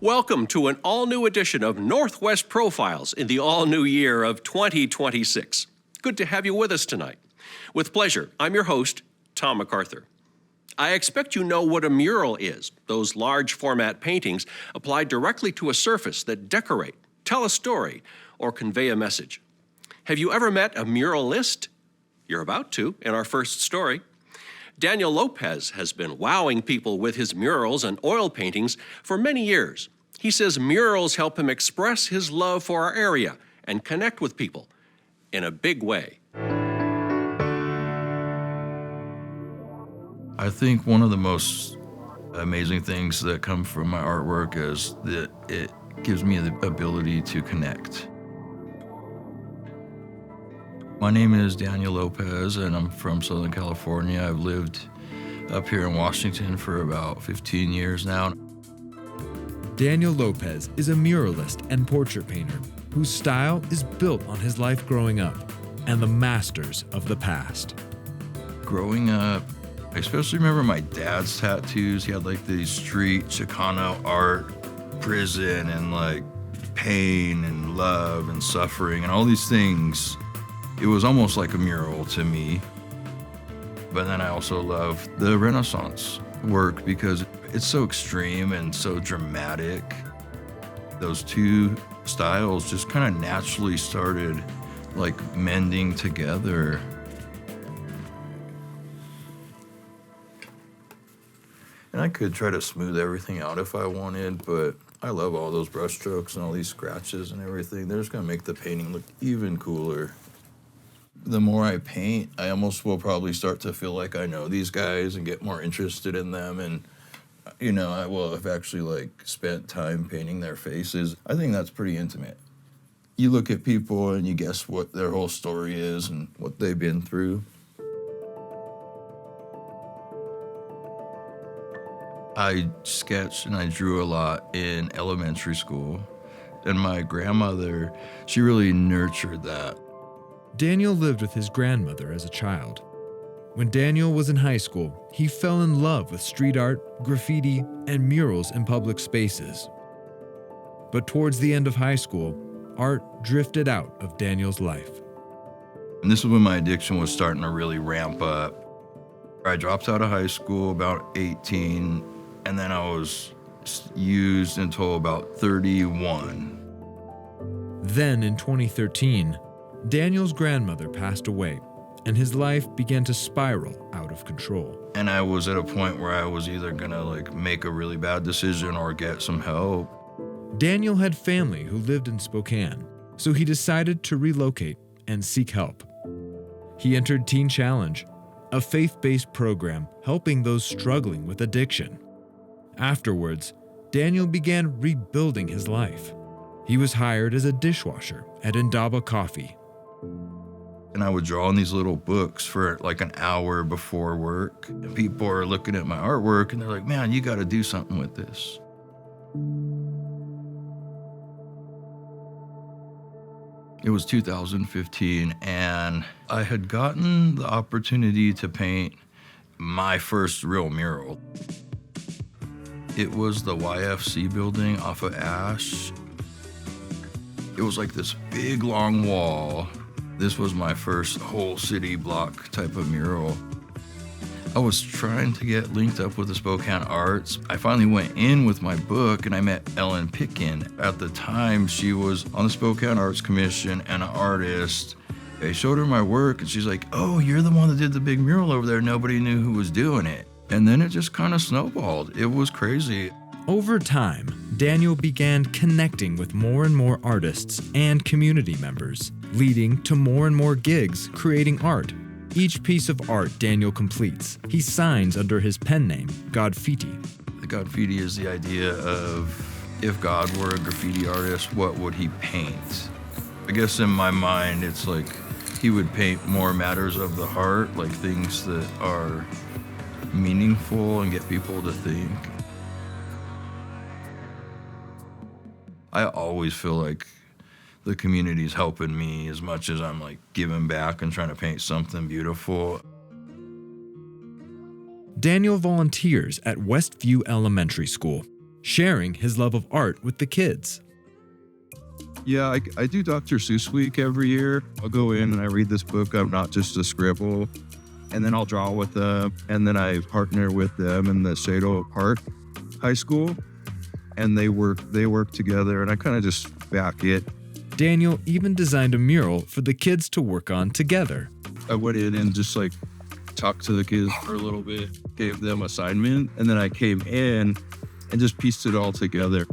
Welcome to an all-new edition of Northwest Profiles in the all-new year of 2026. Good to have you with us tonight. With pleasure, I'm your host, Tom MacArthur. I expect you know what a mural is, those large format paintings applied directly to a surface that decorate, tell a story, or convey a message. Have you ever met a muralist? You're about to in our first story. Daniel Lopez has been wowing people with his murals and oil paintings for many years. He says murals help him express his love for our area and connect with people in a big way. I think one of the most amazing things that come from my artwork is that it gives me the ability to connect. My name is Daniel Lopez, and I'm from Southern California. I've lived up here in Washington for about 15 years now. Daniel Lopez is a muralist and portrait painter whose style is built on his life growing up and the masters of the past. Growing up, I especially remember my dad's tattoos. He had like these street Chicano art, prison, and like pain and love and suffering and all these things. It was almost like a mural to me. But then I also love the Renaissance work because it's so extreme and so dramatic. Those two styles just kind of naturally started like mending together. And I could try to smooth everything out if I wanted, but I love all those brush strokes and all these scratches and everything. They're just gonna make the painting look even cooler. The more I paint, I almost will probably start to feel like I know these guys and get more interested in them. And, you know, I will have actually like spent time painting their faces. I think that's pretty intimate. You look at people and you guess what their whole story is and what they've been through. I sketched and I drew a lot in elementary school. And my grandmother, she really nurtured that. Daniel lived with his grandmother as a child. When Daniel was in high school, he fell in love with street art, graffiti, and murals in public spaces. But towards the end of high school, art drifted out of Daniel's life. And this is when my addiction was starting to really ramp up. I dropped out of high school about 18, and then I was used until about 31. Then in 2013, Daniel's grandmother passed away, and his life began to spiral out of control. And I was at a point where I was either gonna like make a really bad decision or get some help. Daniel had family who lived in Spokane, so he decided to relocate and seek help. He entered Teen Challenge, a faith-based program helping those struggling with addiction. Afterwards, Daniel began rebuilding his life. He was hired as a dishwasher at Indaba Coffee. And I would draw in these little books for like an hour before work. And people are looking at my artwork and they're like, man, you gotta do something with this. It was 2015 and I had gotten the opportunity to paint my first real mural. It was the YFC building off of Ash. It was like this big long wall. This was my first whole city block type of mural. I was trying to get linked up with the Spokane Arts. I finally went in with my book and I met Ellen Pickin. At the time, she was on the Spokane Arts Commission and an artist. I showed her my work and she's like, oh, you're the one that did the big mural over there. Nobody knew who was doing it. And then it just kind of snowballed. It was crazy. Over time, Daniel began connecting with more and more artists and community members, leading to more and more gigs creating art. Each piece of art Daniel completes, he signs under his pen name, Godfiti. The Godfiti is the idea of if God were a graffiti artist, what would he paint? I guess in my mind, it's like he would paint more matters of the heart, like things that are meaningful and get people to think. I always feel like the community's helping me as much as I'm like giving back and trying to paint something beautiful. Daniel volunteers at Westview Elementary School, sharing his love of art with the kids. Yeah, I do Dr. Seuss Week every year. I'll go in and I read this book. I'm not just a scribble. And then I'll draw with them. And then I partner with them in the Sado Park High School. And they work together, and I kind of just back it. Daniel even designed a mural for the kids to work on together. I went in and just talked to the kids for a little bit, gave them assignment, and then I came in and just pieced it all together.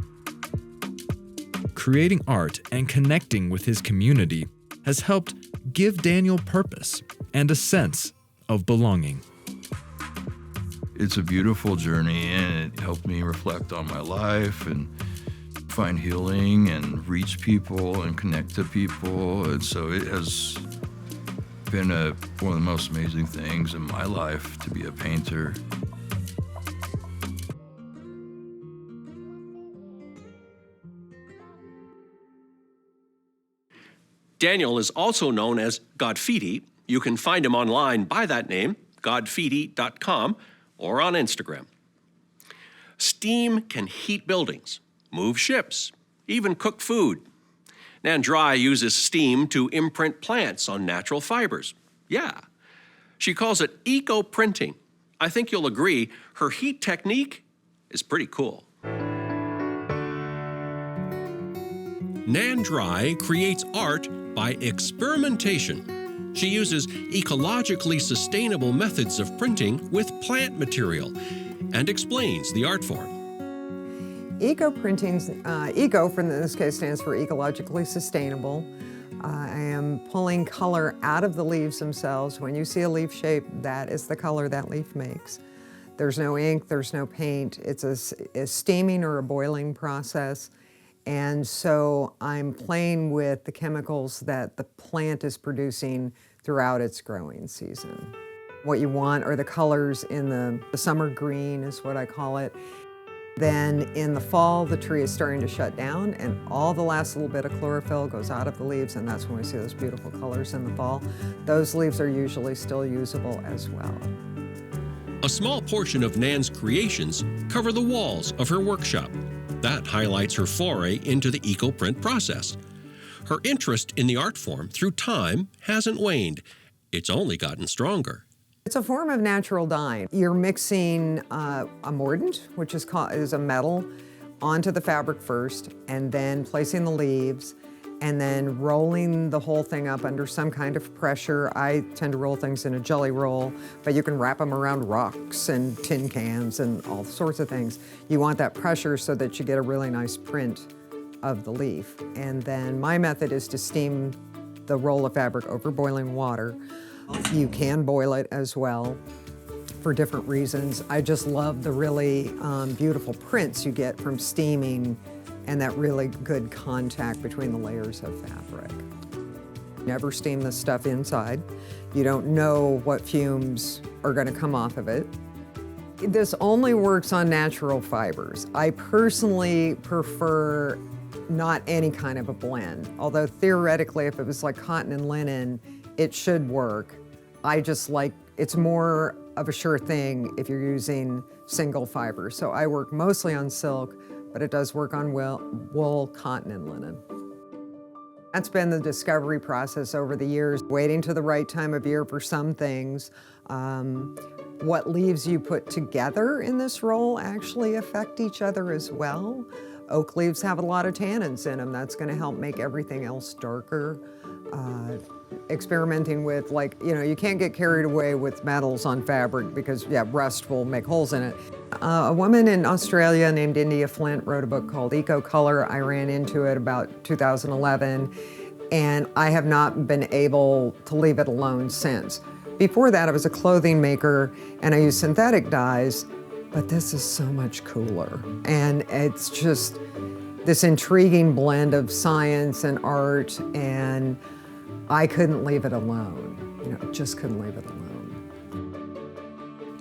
Creating art and connecting with his community has helped give Daniel purpose and a sense of belonging. It's a beautiful journey, and it helped me reflect on my life and find healing and reach people and connect to people. And so it has been one of the most amazing things in my life to be a painter. Daniel is also known as Godfidi. You can find him online by that name, godfidi.com, or on Instagram. Steam can heat buildings, move ships, even cook food. Nan Dry uses steam to imprint plants on natural fibers. Yeah. She calls it eco-printing. I think you'll agree her heat technique is pretty cool. Nan Dry creates art by experimentation. She uses ecologically sustainable methods of printing with plant material and explains the art form. Eco-printing's, eco in this case stands for ecologically sustainable. I am pulling color out of the leaves themselves. When you see a leaf shape, that is the color that leaf makes. There's no ink, there's no paint. It's a steaming or a boiling process. And so I'm playing with the chemicals that the plant is producing throughout its growing season. What you want are the colors in the summer green is what I call it. Then in the fall, the tree is starting to shut down and all the last little bit of chlorophyll goes out of the leaves, and that's when we see those beautiful colors in the fall. Those leaves are usually still usable as well. A small portion of Nan's creations cover the walls of her workshop. That highlights her foray into the eco-print process. Her interest in the art form through time hasn't waned. It's only gotten stronger. It's a form of natural dyeing. You're mixing a mordant, which is a metal, onto the fabric first, and then placing the leaves, and then rolling the whole thing up under some kind of pressure. I tend to roll things in a jelly roll, but you can wrap them around rocks and tin cans and all sorts of things. You want that pressure so that you get a really nice print of the leaf. And then my method is to steam the roll of fabric over boiling water. You can boil it as well for different reasons. I just love the really beautiful prints you get from steaming and that really good contact between the layers of fabric. Never steam this stuff inside. You don't know what fumes are going to come off of it. This only works on natural fibers. I personally prefer not any kind of a blend, although theoretically if it was like cotton and linen, it should work. I just like, it's more of a sure thing if you're using single fiber. So I work mostly on silk, but it does work on wool, cotton, and linen. That's been the discovery process over the years, waiting to the right time of year for some things. What leaves you put together in this roll actually affect each other as well. Oak leaves have a lot of tannins in them. That's going to help make everything else darker. Experimenting with, like, you can't get carried away with metals on fabric because, rust will make holes in it. A woman in Australia named India Flint wrote a book called Eco Color. I ran into it about 2011, and I have not been able to leave it alone since. Before that, I was a clothing maker, and I used synthetic dyes, but this is so much cooler. And it's just this intriguing blend of science and art, and I couldn't leave it alone. Just couldn't leave it alone.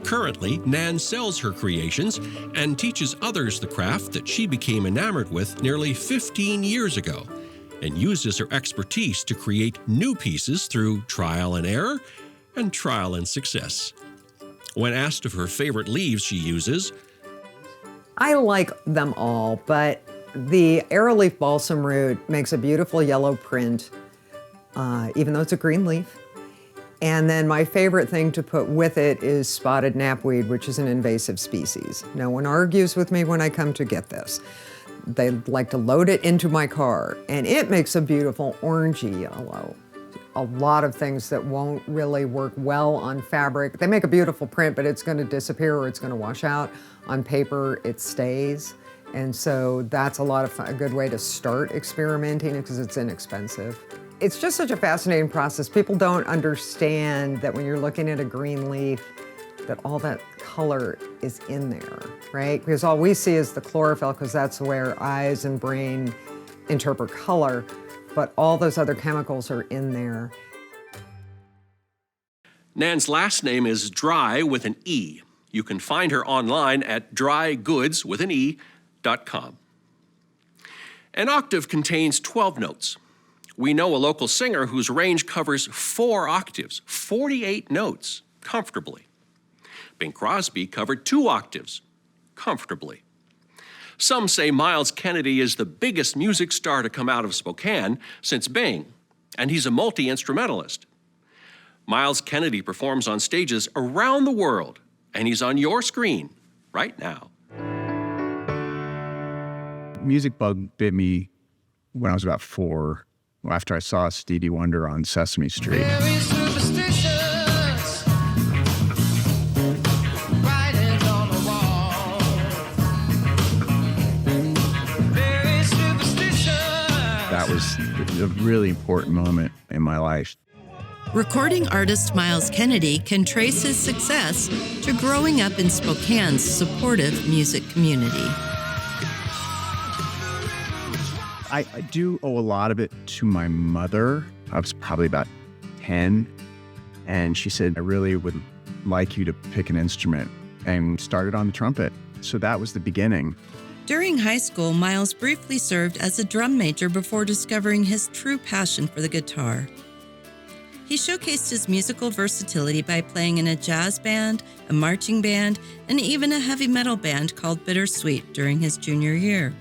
Currently, Nan sells her creations and teaches others the craft that she became enamored with nearly 15 years ago, and uses her expertise to create new pieces through trial and error and trial and success. When asked of her favorite leaves she uses, I like them all, but the arrowleaf balsam root makes a beautiful yellow print, even though it's a green leaf. And then my favorite thing to put with it is spotted knapweed, which is an invasive species. No one argues with me when I come to get this. They like to load it into my car, and it makes a beautiful orangey yellow. A lot of things that won't really work well on fabric. They make a beautiful print, but it's going to disappear or it's going to wash out. On paper, it stays. And so that's a good way to start experimenting because it's inexpensive. It's just such a fascinating process. People don't understand that when you're looking at a green leaf, that all that color is in there, right? Because all we see is the chlorophyll, because that's where eyes and brain interpret color, but all those other chemicals are in there. Nan's last name is Dry with an E. You can find her online at drygoods.com. An octave contains 12 notes. We know a local singer whose range covers 4 octaves, 48 notes, comfortably. Bing Crosby covered 2 octaves, comfortably. Some say Myles Kennedy is the biggest music star to come out of Spokane since Bing, and he's a multi-instrumentalist. Myles Kennedy performs on stages around the world, and he's on your screen right now. Music bug bit me when I was about 4, after I saw Stevie Wonder on Sesame Street. Very superstitious, writings on the wall. Very superstitious. That was a really important moment in my life. Recording artist Myles Kennedy can trace his success to growing up in Spokane's supportive music community. I do owe a lot of it to my mother. I was probably about 10, and she said, I really would like you to pick an instrument, and started on the trumpet. So that was the beginning. During high school, Myles briefly served as a drum major before discovering his true passion for the guitar. He showcased his musical versatility by playing in a jazz band, a marching band, and even a heavy metal band called Bittersweet during his junior year.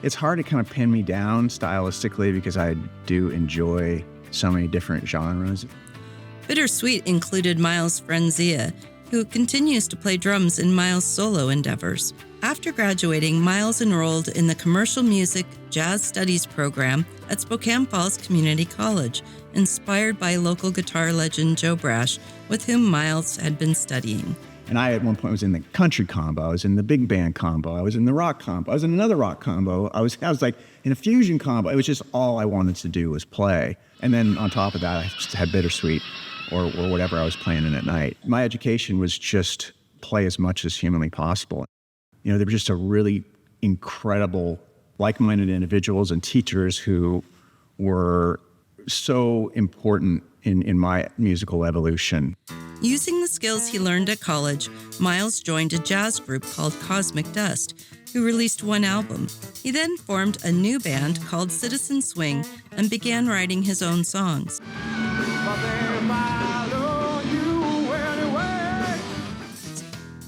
It's hard to kind of pin me down stylistically because I do enjoy so many different genres. Bittersweet included Myles' friend Zia, who continues to play drums in Myles' solo endeavors. After graduating, Myles enrolled in the Commercial Music Jazz Studies program at Spokane Falls Community College, inspired by local guitar legend Joe Brash, with whom Myles had been studying. And I, at one point, was in the country combo. I was in the big band combo. I was in the rock combo. I was in another rock combo. I was like in a fusion combo. It was just all I wanted to do was play. And then on top of that, I just had Bittersweet or whatever I was playing in at night. My education was just play as much as humanly possible. You know, there were just a really incredible, like-minded individuals and teachers who were so important in my musical evolution. Using the skills he learned at college, Myles joined a jazz group called Cosmic Dust, who released 1 album. He then formed a new band called Citizen Swing and began writing his own songs.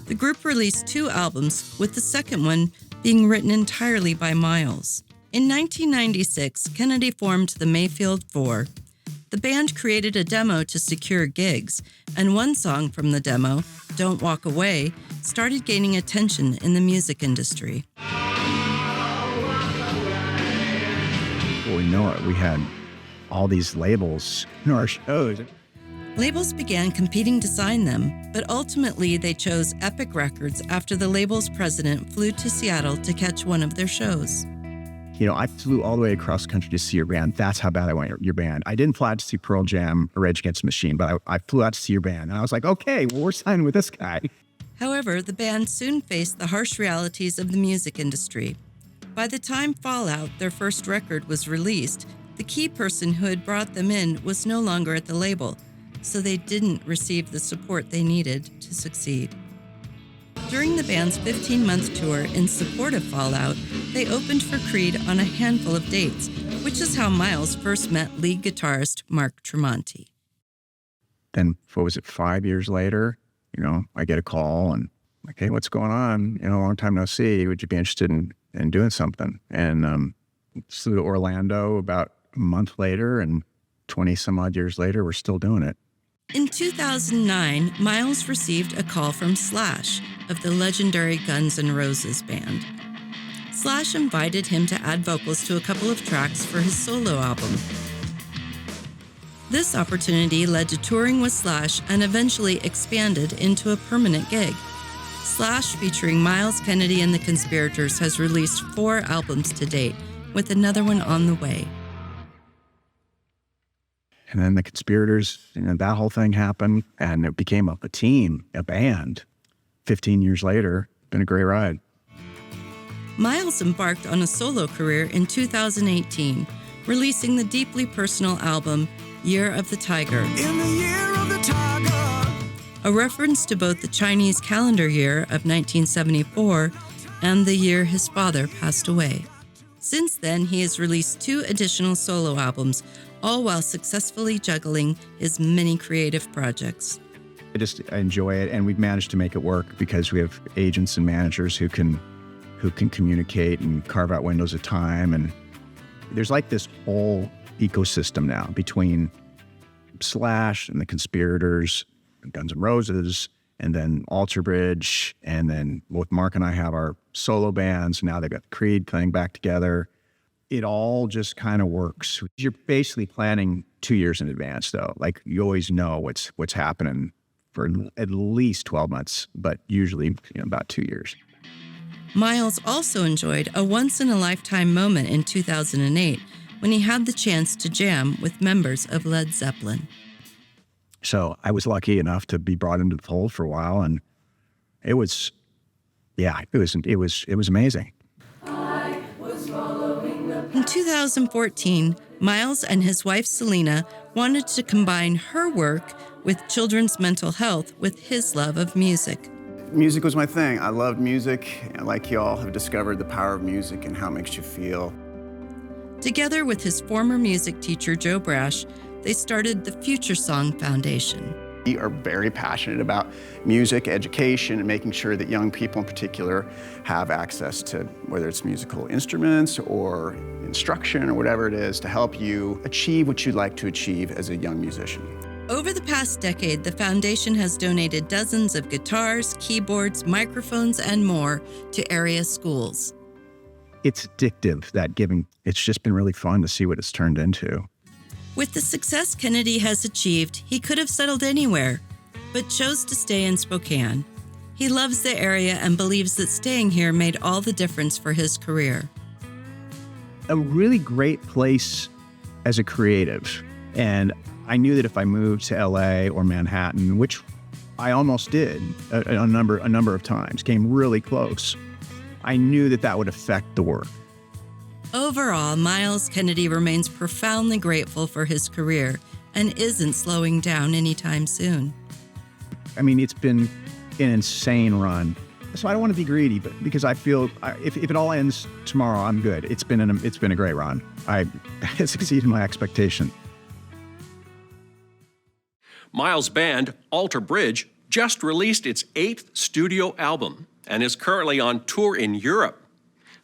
The group released 2 albums, with the second one being written entirely by Myles. In 1996, Kennedy formed the Mayfield 4. The band created a demo to secure gigs, and one song from the demo, Don't Walk Away, started gaining attention in the music industry. Before we know it, we had all these labels in our shows. Labels began competing to sign them, but ultimately they chose Epic Records after the label's president flew to Seattle to catch one of their shows. You know, I flew all the way across the country to see your band. That's how bad I want your band. I didn't fly out to see Pearl Jam or Rage Against the Machine, but I flew out to see your band. And I was like, okay, well, we're signing with this guy. However, the band soon faced the harsh realities of the music industry. By the time Fallout, their first record, was released, the key person who had brought them in was no longer at the label, so they didn't receive the support they needed to succeed. During the band's 15-month tour in support of Fallout, they opened for Creed on a handful of dates, which is how Myles first met lead guitarist Mark Tremonti. Then, 5 years later, you know, I get a call and Like, hey, what's going on? A long time no see. Would you be interested in doing something? And flew to Orlando about a month later, and 20 some odd years later, we're still doing it. In 2009, Myles received a call from Slash of the legendary Guns N' Roses band. Slash invited him to add vocals to a couple of tracks for his solo album. This opportunity led to touring with Slash and eventually expanded into a permanent gig. Slash, featuring Myles Kennedy and the Conspirators, has released 4 albums to date, with another one on the way. And then the Conspirators, that whole thing happened, and it became a team, a band. 15 years later, been a great ride. Myles embarked on a solo career in 2018, releasing the deeply personal album Year of the Tiger. In the year of the tiger. A reference to both the Chinese calendar year of 1974 and the year his father passed away. Since then, he has released 2 additional solo albums, all while successfully juggling his many creative projects. I enjoy it, and we've managed to make it work because we have agents and managers who can communicate and carve out windows of time. And there's like this whole ecosystem now between Slash and the Conspirators, and Guns N' Roses, and then Alter Bridge, and then both Mark and I have our solo bands. Now they've got the Creed thing back together. It all just kind of works. You're basically planning 2 years in advance, though. Like, you always know what's happening for at least 12 months, but usually about 2 years. Myles also enjoyed a once-in-a-lifetime moment in 2008 when he had the chance to jam with members of Led Zeppelin. So I was lucky enough to be brought into the fold for a while, and it was amazing. In 2014, Myles and his wife Selena wanted to combine her work with children's mental health with his love of music. Music was my thing. I loved music, and like y'all have discovered the power of music and how it makes you feel. Together with his former music teacher, Joe Brash, they started the Future Song Foundation. We are very passionate about music, education, and making sure that young people in particular have access to whether it's musical instruments or instruction or whatever it is to help you achieve what you'd like to achieve as a young musician. Over the past decade, the foundation has donated dozens of guitars, keyboards, microphones, and more to area schools. It's addictive, that giving. It's just been really fun to see what it's turned into. With the success Kennedy has achieved, he could have settled anywhere, but chose to stay in Spokane. He loves the area and believes that staying here made all the difference for his career. A really great place as a creative. And I knew that if I moved to LA or Manhattan, which I almost did a number of times, came really close, I knew that would affect the work. Overall, Myles Kennedy remains profoundly grateful for his career and isn't slowing down anytime soon. I mean, it's been an insane run. So I don't want to be greedy, but because I feel if it all ends tomorrow, I'm good. It's been a great run. It's exceeded my expectation. Myles' band, Alter Bridge, just released its 8th studio album and is currently on tour in Europe.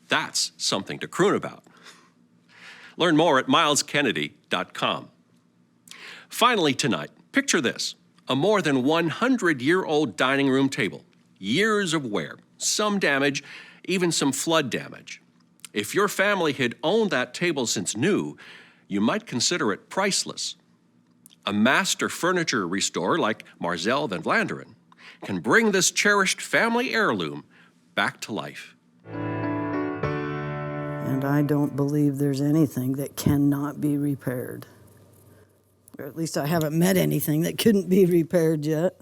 That's something to croon about. Learn more at MylesKennedy.com. Finally tonight, picture this: a more than 100-year-old dining room table, years of wear, some damage, even some flood damage. If your family had owned that table since new, you might consider it priceless. A master furniture restorer like Marzell Van Vlaenderen can bring this cherished family heirloom back to life. And I don't believe there's anything that cannot be repaired. Or at least I haven't met anything that couldn't be repaired yet.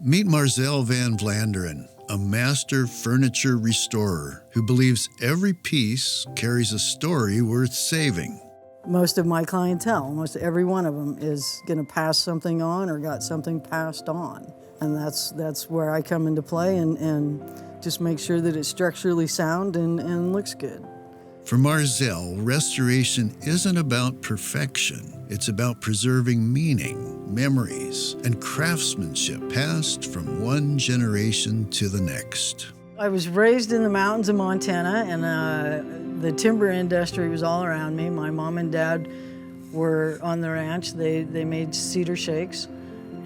Meet Marzell Van Vlaenderen, a master furniture restorer who believes every piece carries a story worth saving. Most of my clientele, almost every one of them, is going to pass something on or got something passed on. And that's where I come into play and just make sure that it's structurally sound and looks good. For Marzell, restoration isn't about perfection. It's about preserving meaning, memories, and craftsmanship passed from one generation to the next. I was raised in the mountains of Montana, and the timber industry was all around me. My mom and dad were on the ranch. They made cedar shakes.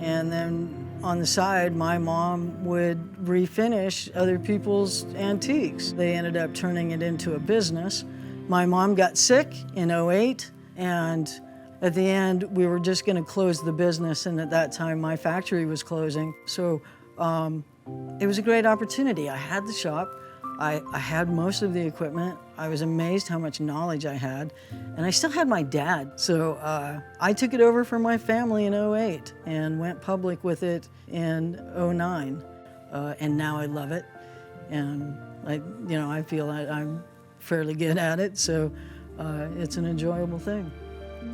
And then on the side, my mom would refinish other people's antiques. They ended up turning it into a business. My mom got sick in '08, and at the end, we were just going to close the business, and at that time, my factory was closing. So it was a great opportunity. I had the shop. I had most of the equipment. I was amazed how much knowledge I had, and I still had my dad. So I took it over for my family in '08 and went public with it in '09, and now I love it, and I feel that I'm fairly good at it, so it's an enjoyable thing.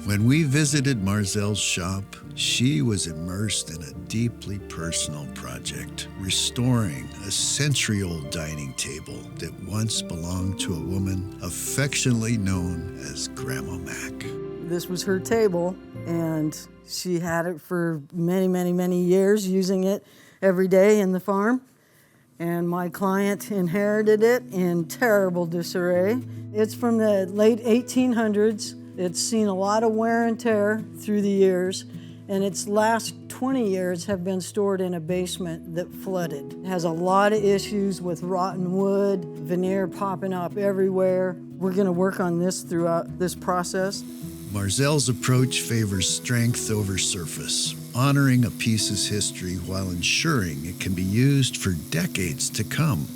When we visited Marzell's shop, she was immersed in a deeply personal project, restoring a century-old dining table that once belonged to a woman affectionately known as Grandma Mac. This was her table, and she had it for many, many, many years, using it every day in the farm. And my client inherited it in terrible disarray. It's from the late 1800s. It's seen a lot of wear and tear through the years, and its last 20 years have been stored in a basement that flooded. It has a lot of issues with rotten wood, veneer popping up everywhere. We're gonna work on this throughout this process. Marzell's approach favors strength over surface, honoring a piece's history while ensuring it can be used for decades to come.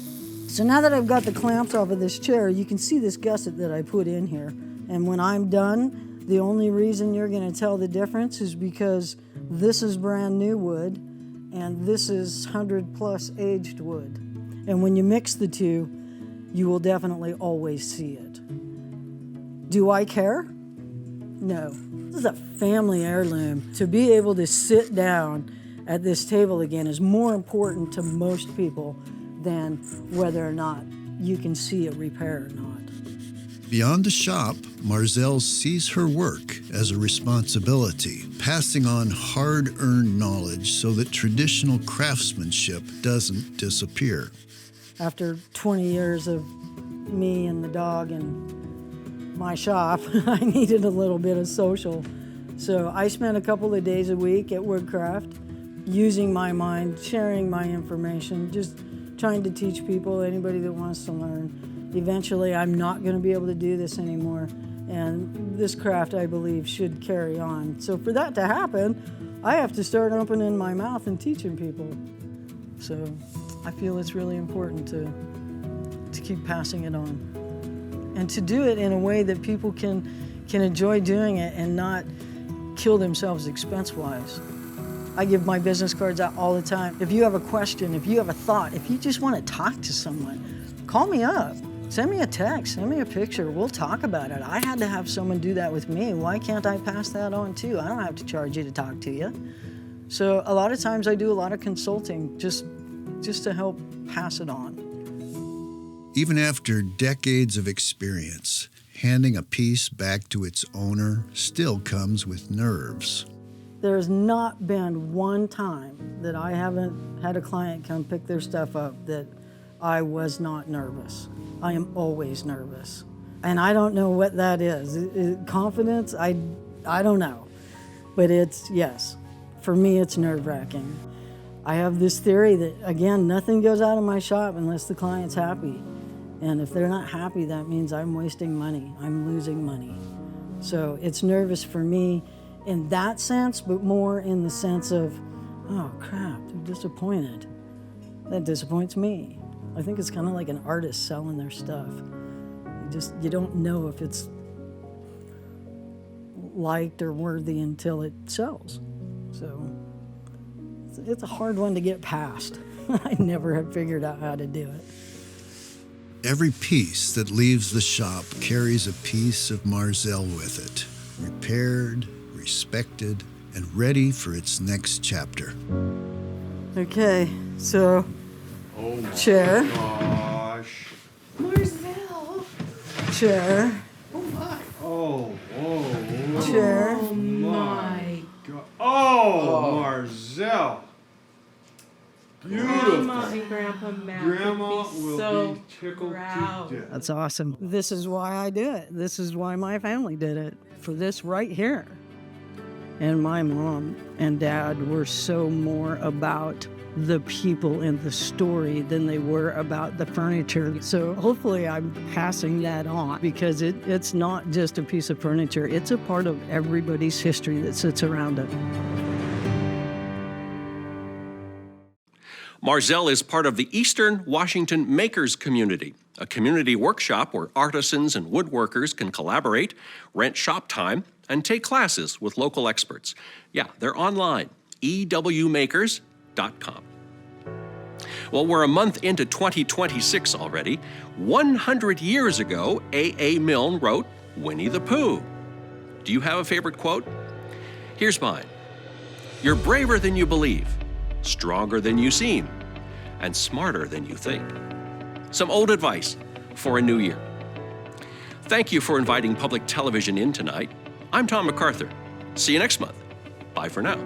So now that I've got the clamps off of this chair, you can see this gusset that I put in here. And when I'm done, the only reason you're gonna tell the difference is because this is brand new wood and this is 100+ aged wood. And when you mix the two, you will definitely always see it. Do I care? No. This is a family heirloom. To be able to sit down at this table again is more important to most people than whether or not you can see a repair or not. Beyond the shop, Marzell sees her work as a responsibility, passing on hard-earned knowledge so that traditional craftsmanship doesn't disappear. After 20 years of me and the dog and my shop, I needed a little bit of social. So I spent a couple of days a week at Woodcraft, using my mind, sharing my information, just trying to teach people, anybody that wants to learn. Eventually, I'm not going to be able to do this anymore, and this craft, I believe, should carry on. So for that to happen, I have to start opening my mouth and teaching people. So I feel it's really important to keep passing it on, and to do it in a way that people can enjoy doing it and not kill themselves expense-wise. I give my business cards out all the time. If you have a question, if you have a thought, if you just want to talk to someone, call me up. Send me a text, send me a picture, we'll talk about it. I had to have someone do that with me. Why can't I pass that on too? I don't have to charge you to talk to you. So a lot of times I do a lot of consulting just to help pass it on. Even after decades of experience, handing a piece back to its owner still comes with nerves. There's not been one time that I haven't had a client come pick their stuff up that I was not nervous. I am always nervous. And I don't know what that is. Confidence? I don't know. But yes, for me it's nerve-wracking. I have this theory that, again, nothing goes out of my shop unless the client's happy. And if they're not happy, that means I'm wasting money, I'm losing money. So it's nervous for me in that sense, but more in the sense of, oh crap, they're disappointed. That disappoints me. I think it's kind of like an artist selling their stuff. You don't know if it's liked or worthy until it sells. So it's a hard one to get past. I never have figured out how to do it. Every piece that leaves the shop carries a piece of Marzell with it, repaired, respected, and ready for its next chapter. Okay, so chair. Marzell. Chair. Oh, whoa. Chair. Oh, my God. Oh, Marzell. Beautiful. Grandma and Grandpa Matt Grandma would be will so be tickled proud. to death. That's awesome. This is why I do it. This is why my family did it. For this right here. And my mom and dad were so more about the people in the story than they were about the furniture. So hopefully I'm passing that on, because it's not just a piece of furniture. It's a part of everybody's history that sits around it. Marzell is part of the Eastern Washington Makers Community, a community workshop where artisans and woodworkers can collaborate, rent shop time, and take classes with local experts. Yeah, they're online, ewmakers.com. Well, we're a month into 2026 already. 100 years ago, A.A. Milne wrote Winnie the Pooh. Do you have a favorite quote? Here's mine. You're braver than you believe, stronger than you seem, and smarter than you think. Some old advice for a new year. Thank you for inviting public television in tonight. I'm Tom MacArthur. See you next month. Bye for now.